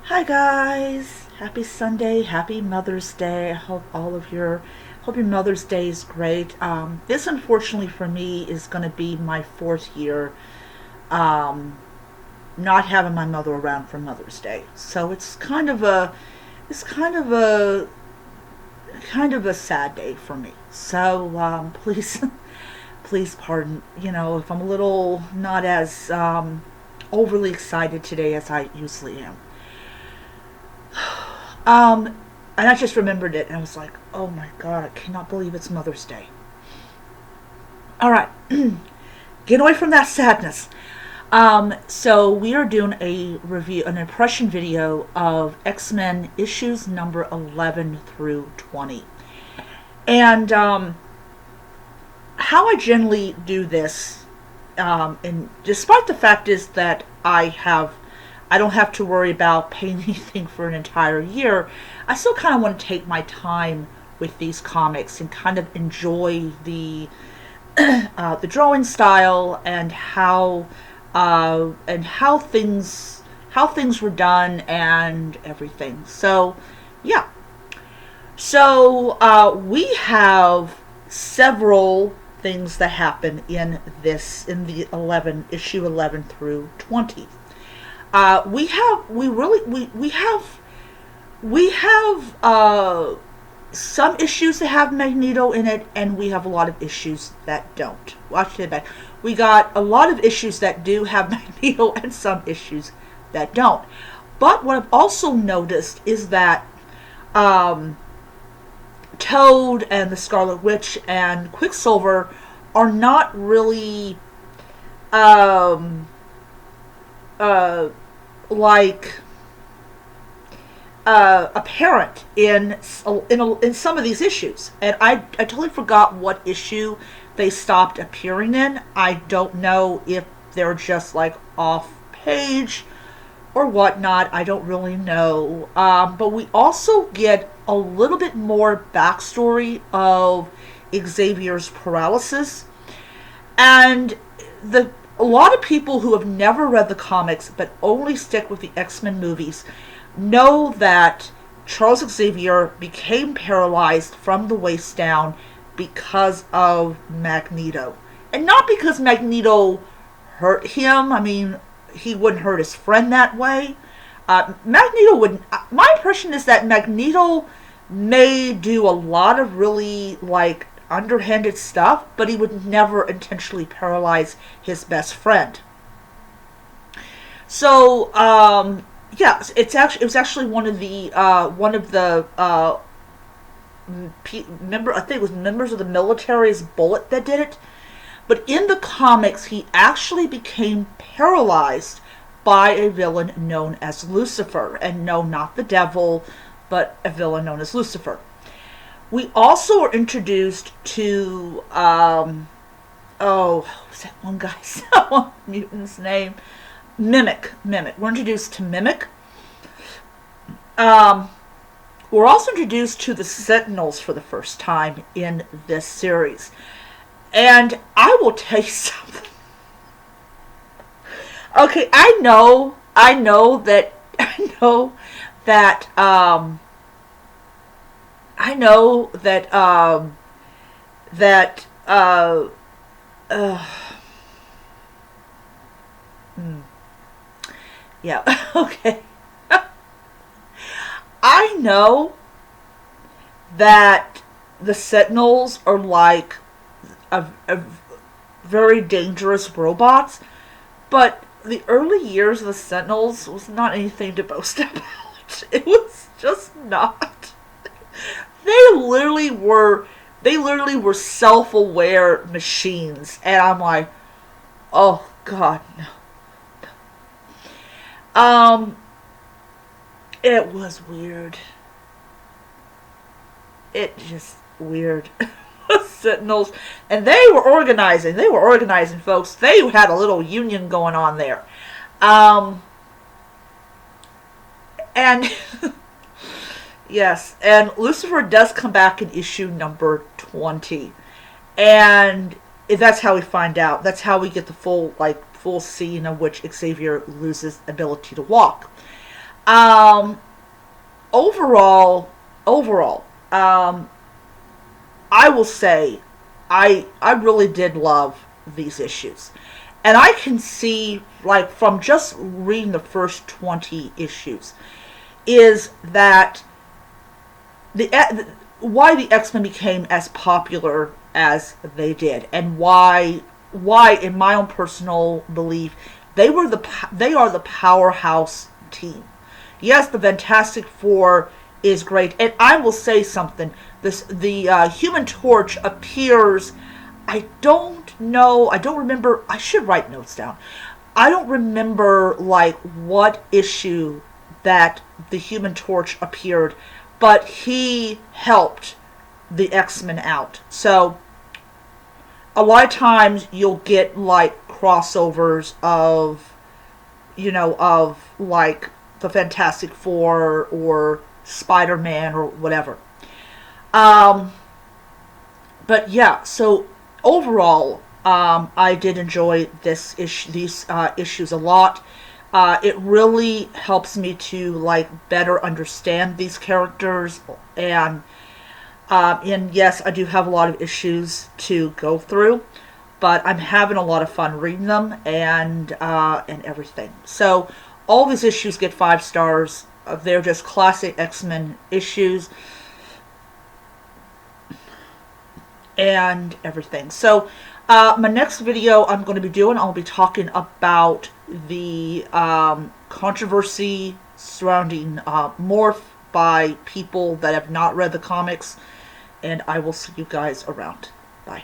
Hi guys, happy Sunday, happy Mother's Day. I hope your Mother's Day is great. This unfortunately for me is going to be my fourth year um, not having my mother around for Mother's Day. So it's kind of a sad day for me. So please please pardon, if I'm a little not as overly excited today as I usually am. Um, and I just remembered it, and I was like, oh my god, I cannot believe it's Mother's Day. All right, get away from that sadness. So we are doing a review, an impression video of X-Men issues number 11 through 20. And how I generally do this, and despite the fact is that I don't have to worry about paying anything for an entire year, I still kind of want to take my time with these comics and kind of enjoy the drawing style and how things were done and everything. So yeah, we have several things that happen in the 11 issue 11 through 20. We have some issues that have Magneto in it, and we have a lot of issues that don't. Watch it back. We got a lot of issues that do have Magneto, and some issues that don't. But what I've also noticed is that um, Toad and the Scarlet Witch and Quicksilver are not really um, uh, like apparent in some of these issues, and I totally forgot what issue they stopped appearing in. I don't know if they're just like off page or whatnot. I don't really know. But we also get a little bit more backstory of Xavier's paralysis, and the a lot of people who have never read the comics but only stick with the X-Men movies know that Charles Xavier became paralyzed from the waist down because of Magneto. And not because Magneto hurt him. I mean, he wouldn't hurt his friend that way. Magneto wouldn't. My impression is that Magneto may do a lot of really, like, underhanded stuff, but he would never intentionally paralyze his best friend. So, yeah, it was actually one of the I think it was members of the military's bullet that did it. But in the comics, he actually became paralyzed by a villain known as Lucifer, and no, not the devil, but a villain known as Lucifer. We also are introduced to what's that one guy's mutant's name? Mimic. We're introduced to Mimic. Um, we're also introduced to the Sentinels for the first time in this series. And I will tell you something. Okay, I know that, I know that, I know that, that, uh, hmm, yeah, okay. I know that the Sentinels are like a very dangerous robots, but the early years of the Sentinels was not anything to boast about. It was just not. They literally were they literally were self-aware machines, and I'm like, oh god, no. Um, it was weird. It just weird. Sentinels, and they were organizing. They were organizing, folks. They had a little union going on there. Um, and yes, and Lucifer does come back in issue number 20, and that's how we find out. That's how we get the full scene of which Xavier loses ability to walk. Um, overall, um, I will say I really did love these issues. And I can see, like, from just reading the first 20 issues, is that the why the X-Men became as popular as they did, and why in my own personal belief they are the powerhouse team. Yes, the Fantastic Four is great, and I will say something. The Human Torch appears. I don't know. I don't remember. I should write notes down. I don't remember like what issue that the Human Torch appeared, but he helped the X-Men out. So a lot of times you'll get like crossovers of, of like the Fantastic Four or Spider-Man or whatever. Um, but yeah, so overall, I did enjoy these issues a lot. It really helps me to like better understand these characters, and yes, I do have a lot of issues to go through, but I'm having a lot of fun reading them and everything. So all these issues get 5 stars. They're just classic X-Men issues and everything. So my next video I'll be talking about the controversy surrounding Morph by people that have not read the comics, and I will see you guys around. Bye.